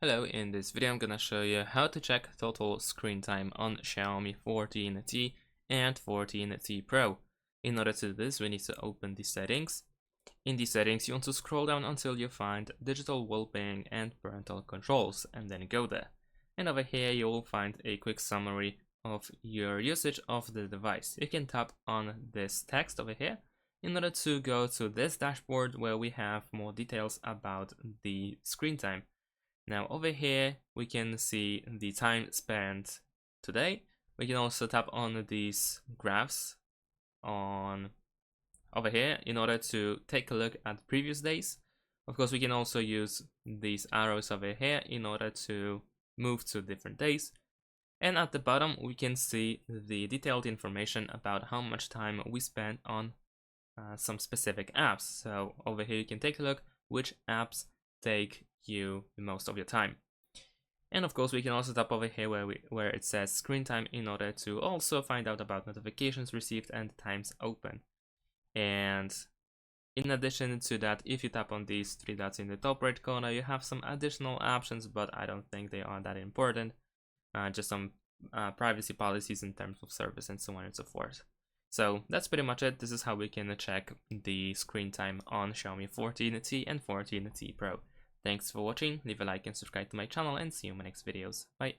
Hello, in this video I'm gonna show you how to check total screen time on Xiaomi 14T and 14T Pro. In order to do this, we need to open the settings. In the settings, you want to scroll down until you find digital well-being and parental controls, and then go there. And over here, you will find a quick summary of your usage of the device. You can tap on this text over here in order to go to this dashboard where we have more details about the screen time. Now over here, we can see the time spent today. We can also tap on these graphs on over here in order to take a look at previous days. Of course, we can also use these arrows over here in order to move to different days. And at the bottom, we can see the detailed information about how much time we spent on some specific apps. So over here, you can take a look which apps take you the most of your time. And of course, we can also tap over here where it says screen time in order to also find out about notifications received and times open. And in addition to that, if you tap on these three dots in the top right corner, you have some additional options, but I don't think they are that important. Just some privacy policies in terms of service and so on and so forth. So that's pretty much it. This is how we can check the screen time on Xiaomi 14T and 14T Pro. Thanks for watching, leave a like and subscribe to my channel, and see you in my next videos. Bye!